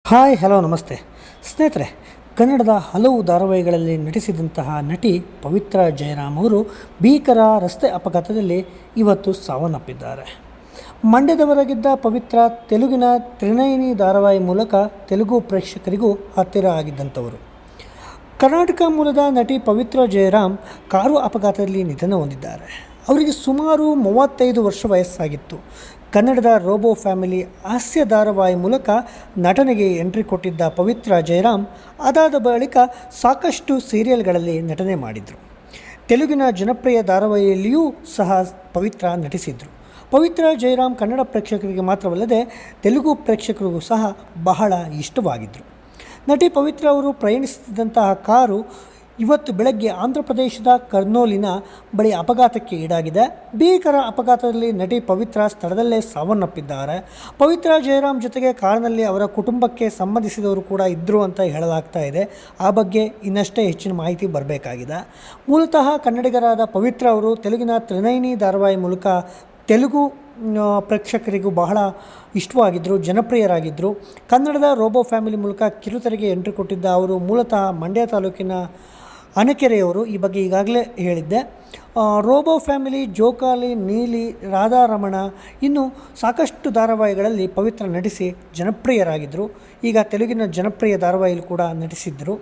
Hi hello ನಮಸ್ತೆ ಸ್ನೇಹಿತರೆ, ಕನ್ನಡದ ಹಲವು ಧಾರಾವಾಹಿಗಳಲ್ಲಿ ನಟಿಸಿದಂತಹ ನಟಿ ಪವಿತ್ರ ಜಯರಾಮ್ ಅವರು ಭೀಕರ ರಸ್ತೆ ಅಪಘಾತದಲ್ಲಿ ಇವತ್ತು ಸಾವನ್ನಪ್ಪಿದ್ದಾರೆ. ಮಂಡ್ಯದವರಾಗಿದ್ದ ಪವಿತ್ರ ತೆಲುಗಿನ ತ್ರಿನಯನಿ ಧಾರಾವಾಹಿ ಮೂಲಕ ತೆಲುಗು ಪ್ರೇಕ್ಷಕರಿಗೂ ಹತ್ತಿರ ಆಗಿದ್ದಂಥವರು. ಕರ್ನಾಟಕ ಮೂಲದ ನಟಿ ಪವಿತ್ರ ಜಯರಾಮ್ ಕಾರು ಅಪಘಾತದಲ್ಲಿ ನಿಧನ ಹೊಂದಿದ್ದಾರೆ. ಅವರಿಗೆ ಸುಮಾರು 35 ವರ್ಷ ವಯಸ್ಸಾಗಿತ್ತು. ಕನ್ನಡದ ರೋಬೋ ಫ್ಯಾಮಿಲಿ ಹಾಸ್ಯ ಧಾರಾವಾಹಿ ಮೂಲಕ ನಟನೆಗೆ ಎಂಟ್ರಿ ಕೊಟ್ಟಿದ್ದ ಪವಿತ್ರ ಜಯರಾಮ್ ಅದಾದ ಬಳಿಕ ಸಾಕಷ್ಟು ಸೀರಿಯಲ್ಗಳಲ್ಲಿ ನಟನೆ ಮಾಡಿದರು. ತೆಲುಗಿನ ಜನಪ್ರಿಯ ಧಾರಾವಾಹಿಯಲ್ಲಿಯೂ ಸಹ ಪವಿತ್ರ ನಟಿಸಿದರು. ಪವಿತ್ರ ಜಯರಾಮ್ ಕನ್ನಡ ಪ್ರೇಕ್ಷಕರಿಗೆ ಮಾತ್ರವಲ್ಲದೆ ತೆಲುಗು ಪ್ರೇಕ್ಷಕರಿಗೂ ಸಹ ಬಹಳ ಇಷ್ಟವಾಗಿದ್ದರು. ನಟಿ ಪವಿತ್ರ ಅವರು ಪ್ರಯಾಣಿಸುತ್ತಿದ್ದಂತಹ ಕಾರು ಇವತ್ತು ಬೆಳಗ್ಗೆ ಆಂಧ್ರ ಪ್ರದೇಶದ ಕರ್ನೂಲಿನ ಬಳಿ ಅಪಘಾತಕ್ಕೆ ಈಡಾಗಿದೆ. ಭೀಕರ ಅಪಘಾತದಲ್ಲಿ ನಟಿ ಪವಿತ್ರ ಸ್ಥಳದಲ್ಲೇ ಸಾವನ್ನಪ್ಪಿದ್ದಾರೆ. ಪವಿತ್ರ ಜಯರಾಮ್ ಜೊತೆಗೆ ಕಾರಿನಲ್ಲಿ ಅವರ ಕುಟುಂಬಕ್ಕೆ ಸಂಬಂಧಿಸಿದವರು ಕೂಡ ಇದ್ದರು ಅಂತ ಹೇಳಲಾಗ್ತಾ ಇದೆ. ಆ ಬಗ್ಗೆ ಇನ್ನಷ್ಟೇ ಹೆಚ್ಚಿನ ಮಾಹಿತಿ ಬರಬೇಕಾಗಿದೆ. ಮೂಲತಃ ಕನ್ನಡಿಗರಾದ ಪವಿತ್ರ ಅವರು ತೆಲುಗಿನ ತ್ರಿನಯನಿ ಧಾರಾವಾಹಿ ಮೂಲಕ ತೆಲುಗು ಪ್ರೇಕ್ಷಕರಿಗೂ ಬಹಳ ಇಷ್ಟವಾಗಿದ್ದರು, ಜನಪ್ರಿಯರಾಗಿದ್ದರು. ಕನ್ನಡದ ರೋಬೋ ಫ್ಯಾಮಿಲಿ ಮೂಲಕ ಕಿರುತೆರೆಗೆ ಎಂಟ್ರಿ ಕೊಟ್ಟಿದ್ದ ಅವರು ಮೂಲತಃ ಮಂಡ್ಯ ತಾಲೂಕಿನ ಅಣಕೆರೆಯವರು. ಈ ಬಗ್ಗೆ ಈಗಾಗಲೇ ಹೇಳಿದ್ದೆ. ರೋಬೋ ಫ್ಯಾಮಿಲಿ, ಜೋಕಾಲಿ, ನೀಲಿ, ರಾಧಾರಮಣ ಇನ್ನು ಸಾಕಷ್ಟು ಧಾರಾವಾಹಿಗಳಲ್ಲಿ ಪವಿತ್ರ ನಟಿಸಿ ಜನಪ್ರಿಯರಾಗಿದ್ದರು. ಈಗ ತೆಲುಗಿನ ಜನಪ್ರಿಯ ಧಾರಾವಾಹಿಯಲ್ಲಿ ಕೂಡ ನಟಿಸಿದ್ದರು.